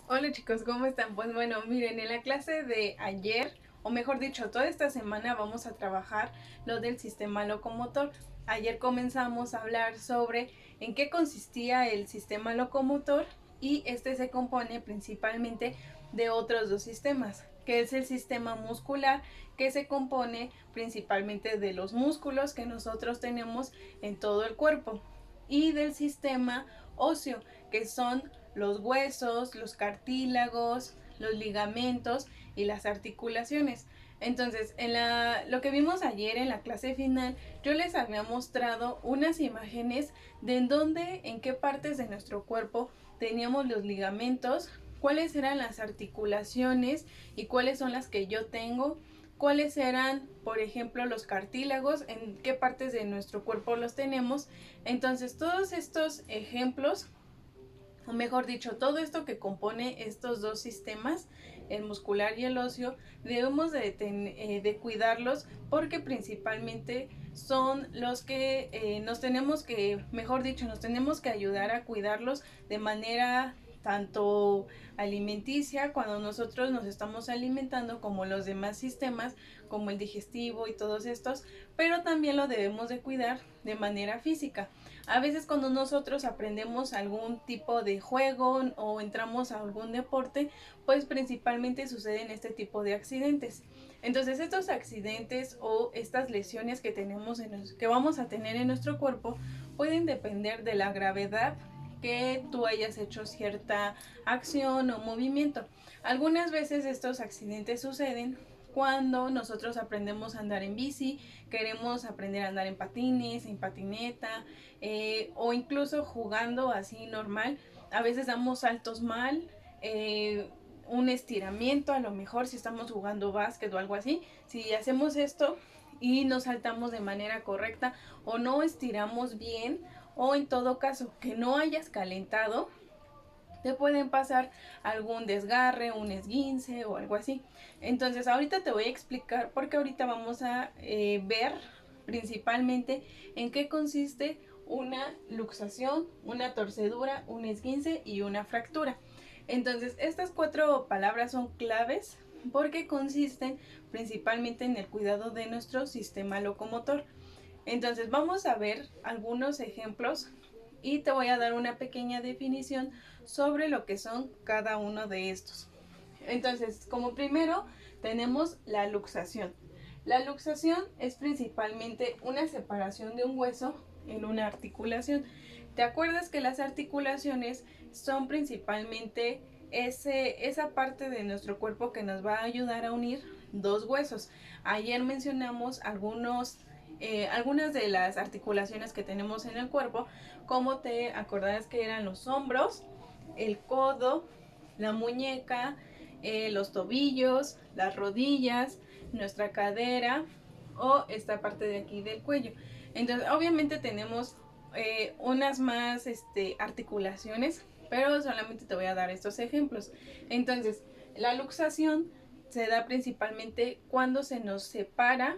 Hola chicos, ¿cómo están? Pues bueno, miren, en la clase de ayer, o mejor dicho, toda esta semana vamos a trabajar lo del sistema locomotor. Ayer comenzamos a hablar sobre en qué consistía el sistema locomotor y este se compone principalmente de otros dos sistemas, que es el sistema muscular, que se compone principalmente de los músculos que nosotros tenemos en todo el cuerpo, y del sistema óseo, que son los huesos, los cartílagos, los ligamentos y las articulaciones. Entonces, lo que vimos ayer en la clase final, yo les había mostrado unas imágenes de en qué partes de nuestro cuerpo teníamos los ligamentos, cuáles eran las articulaciones y cuáles son las que yo tengo, cuáles eran, por ejemplo, los cartílagos, en qué partes de nuestro cuerpo los tenemos. Entonces, todos estos ejemplos, o mejor dicho, todo esto que compone estos dos sistemas, el muscular y el óseo, debemos de cuidarlos porque principalmente son los que nos tenemos que, mejor dicho, nos tenemos que ayudar a cuidarlos de manera tanto alimenticia, cuando nosotros nos estamos alimentando, como los demás sistemas, como el digestivo y todos estos, pero también lo debemos de cuidar de manera física. A veces cuando nosotros aprendemos algún tipo de juego o entramos a algún deporte, pues principalmente suceden este tipo de accidentes. Entonces estos accidentes o estas lesiones que vamos a tener en nuestro cuerpo pueden depender de la gravedad que tú hayas hecho cierta acción o movimiento. Algunas veces estos accidentes suceden cuando nosotros aprendemos a andar en bici, queremos aprender a andar en patines, en patineta, o incluso jugando así normal. A veces damos saltos mal, un estiramiento, a lo mejor si estamos jugando básquet o algo así. Si hacemos esto y nos saltamos de manera correcta o no estiramos bien, o en todo caso que no hayas calentado, te pueden pasar algún desgarre, un esguince o algo así. Entonces ahorita te voy a explicar, porque ahorita vamos a ver principalmente en qué consiste una luxación, una torcedura, un esguince y una fractura. Entonces estas cuatro palabras son claves porque consisten principalmente en el cuidado de nuestro sistema locomotor. Entonces vamos a ver algunos ejemplos y te voy a dar una pequeña definición sobre lo que son cada uno de estos. Entonces, como primero tenemos la luxación. La luxación es principalmente una separación de un hueso en una articulación. ¿Te acuerdas que las articulaciones son principalmente esa parte de nuestro cuerpo que nos va a ayudar a unir dos huesos? Ayer mencionamos algunas de las articulaciones que tenemos en el cuerpo, como te acordarás que eran los hombros, el codo, la muñeca, los tobillos, las rodillas, nuestra cadera o esta parte de aquí del cuello. Entonces, obviamente tenemos unas más articulaciones, pero solamente te voy a dar estos ejemplos. Entonces, la luxación se da principalmente cuando se nos separa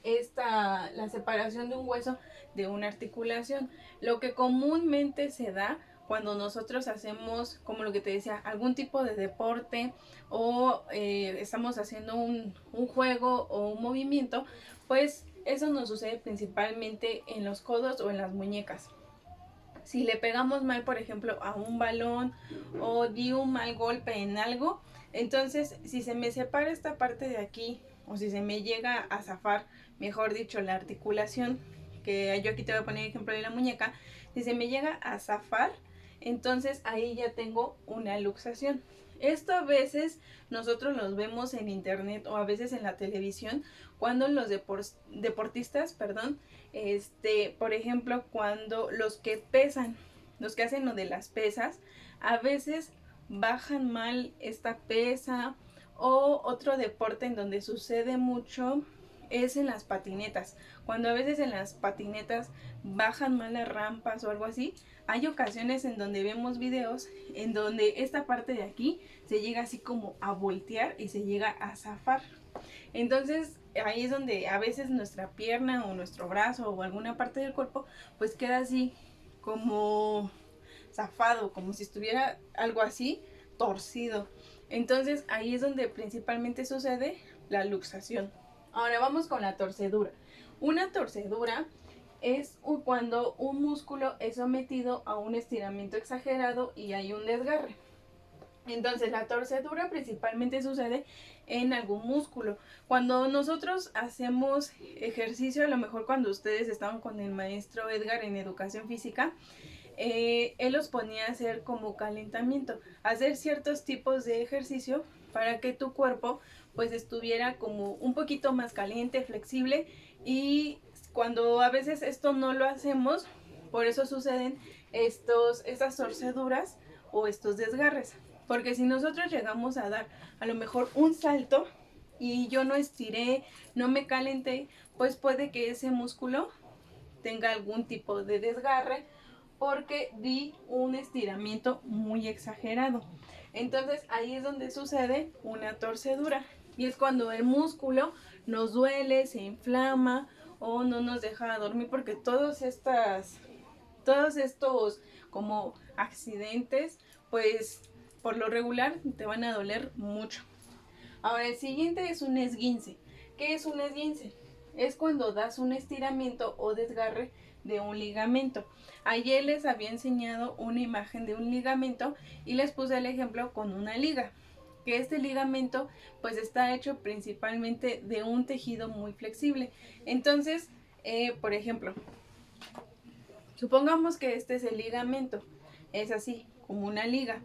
la separación de un hueso de una articulación. Lo que comúnmente se da cuando nosotros hacemos, como lo que te decía, algún tipo de deporte o estamos haciendo un juego o un movimiento, pues eso nos sucede principalmente en los codos o en las muñecas. Si le pegamos mal, por ejemplo, a un balón o di un mal golpe en algo, entonces si se me separa esta parte de aquí o si se me llega a zafar, mejor dicho, la articulación, que yo aquí te voy a poner el ejemplo de la muñeca, si se me llega a zafar, entonces ahí ya tengo una luxación. Esto a veces nosotros los vemos en internet o a veces en la televisión cuando los deportistas, perdón, por ejemplo, cuando los que pesan, los que hacen lo de las pesas, a veces bajan mal esta pesa, o otro deporte en donde sucede mucho es en las patinetas. Cuando a veces en las patinetas bajan mal las rampas o algo así, hay ocasiones en donde vemos videos en donde esta parte de aquí se llega así como a voltear y se llega a zafar. Entonces ahí es donde a veces nuestra pierna o nuestro brazo o alguna parte del cuerpo pues queda así como zafado, como si estuviera algo así torcido. Entonces ahí es donde principalmente sucede la luxación. Ahora vamos con la torcedura. Una torcedura es cuando un músculo es sometido a un estiramiento exagerado y hay un desgarre. Entonces la torcedura principalmente sucede en algún músculo. Cuando nosotros hacemos ejercicio, a lo mejor cuando ustedes estaban con el maestro Edgar en educación física, él los ponía a hacer como calentamiento, hacer ciertos tipos de ejercicio para que tu cuerpo pues estuviera como un poquito más caliente, flexible, y cuando a veces esto no lo hacemos, por eso suceden estas torceduras o estos desgarres. Porque si nosotros llegamos a dar a lo mejor un salto y yo no estiré, no me calenté, pues puede que ese músculo tenga algún tipo de desgarre porque di un estiramiento muy exagerado. Entonces ahí es donde sucede una torcedura y es cuando el músculo nos duele, se inflama o no nos deja dormir, porque todos estos como accidentes, pues por lo regular te van a doler mucho. Ahora el siguiente es un esguince. ¿Qué es un esguince? Es cuando das un estiramiento o desgarre de un ligamento. Ayer les había enseñado una imagen de un ligamento y les puse el ejemplo con una liga. Que este ligamento pues está hecho principalmente de un tejido muy flexible. Entonces, por ejemplo, supongamos que este es el ligamento. Es así, como una liga.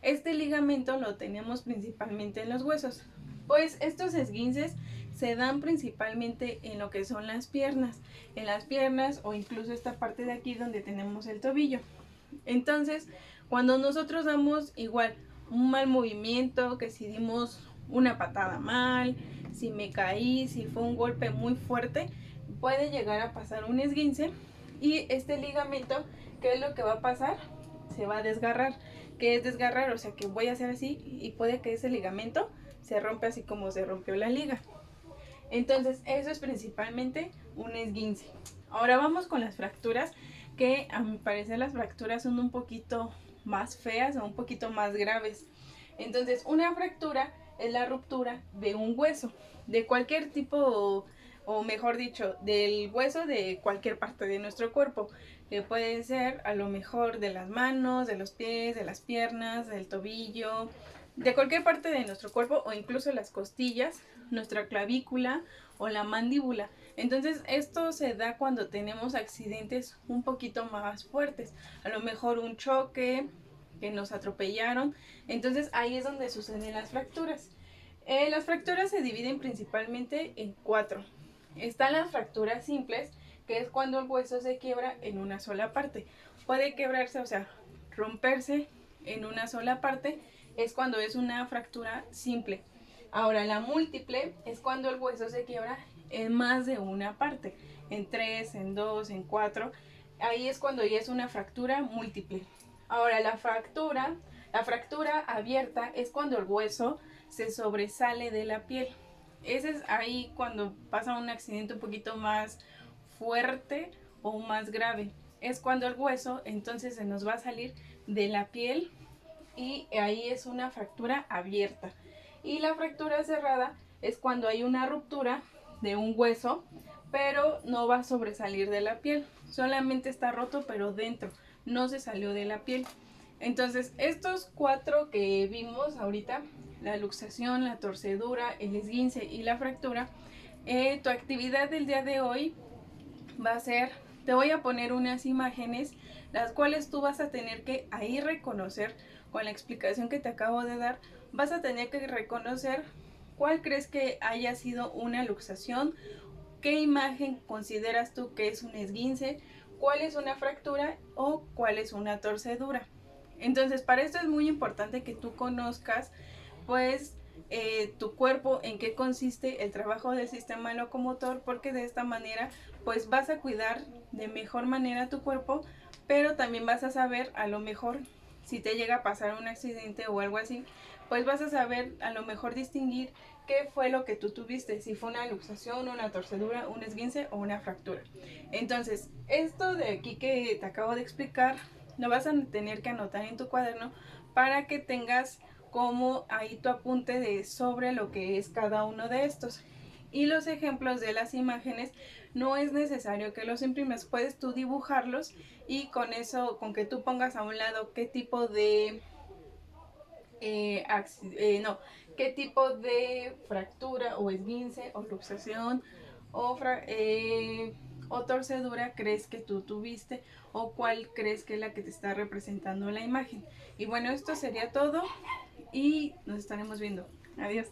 Este ligamento lo tenemos principalmente en los huesos. Pues estos esguinces se dan principalmente en lo que son las piernas. En las piernas o incluso esta parte de aquí donde tenemos el tobillo. Entonces, cuando nosotros damos igual un mal movimiento, que si dimos una patada mal, si me caí, si fue un golpe muy fuerte, puede llegar a pasar un esguince y este ligamento, ¿qué es lo que va a pasar? Se va a desgarrar. ¿Qué es desgarrar? O sea que voy a hacer así y puede que ese ligamento se rompa así como se rompió la liga. Entonces eso es principalmente un esguince. Ahora vamos con las fracturas, que a mi parecer las fracturas son un poquito más feas o un poquito más graves. Entonces una fractura es la ruptura de un hueso, de cualquier tipo, o mejor dicho, del hueso de cualquier parte de nuestro cuerpo, que puede ser a lo mejor de las manos, de los pies, de las piernas, del tobillo, de cualquier parte de nuestro cuerpo o incluso las costillas, nuestra clavícula o la mandíbula. Entonces esto se da cuando tenemos accidentes un poquito más fuertes, a lo mejor un choque, que nos atropellaron. Entonces ahí es donde suceden las fracturas. Las fracturas se dividen principalmente en 4. Están las fracturas simples, que es cuando el hueso se quiebra en una sola parte. Puede quebrarse, o sea, romperse en una sola parte, es cuando es una fractura simple. Ahora la múltiple es cuando el hueso se quiebra en más de una parte, en 3, en 2, en 4. Ahí es cuando ya es una fractura múltiple. Ahora la fractura abierta es cuando el hueso se sobresale de la piel. Ese es ahí cuando pasa un accidente un poquito más fuerte o más grave. Es cuando el hueso entonces se nos va a salir de la piel y ahí es una fractura abierta. Y la fractura cerrada es cuando hay una ruptura de un hueso, pero no va a sobresalir de la piel. Solamente está roto, pero dentro, no se salió de la piel. Entonces, estos 4 que vimos ahorita, la luxación, la torcedura, el esguince y la fractura, tu actividad del día de hoy va a ser, te voy a poner unas imágenes, las cuales tú vas a tener que ahí reconocer, con la explicación que te acabo de dar, vas a tener que reconocer cuál crees que haya sido una luxación, qué imagen consideras tú que es un esguince, cuál es una fractura o cuál es una torcedura. Entonces, para esto es muy importante que tú conozcas, pues, tu cuerpo, en qué consiste el trabajo del sistema locomotor, porque de esta manera, pues, vas a cuidar de mejor manera tu cuerpo, pero también vas a saber, a lo mejor, si te llega a pasar un accidente o algo así, pues vas a saber, a lo mejor, distinguir qué fue lo que tú tuviste, si fue una luxación, una torcedura, un esguince o una fractura. Entonces, esto de aquí que te acabo de explicar Lo vas a tener que anotar en tu cuaderno para que tengas como ahí tu apunte de sobre lo que es cada uno de estos. Y los ejemplos de las imágenes no es necesario que los imprimas, puedes tú dibujarlos y con eso, con que tú pongas a un lado qué tipo de no, qué tipo de fractura o esguince o luxación o, o torcedura crees que tú tuviste o cuál crees que es la que te está representando la imagen. Y bueno, esto sería todo y nos estaremos viendo. Adiós.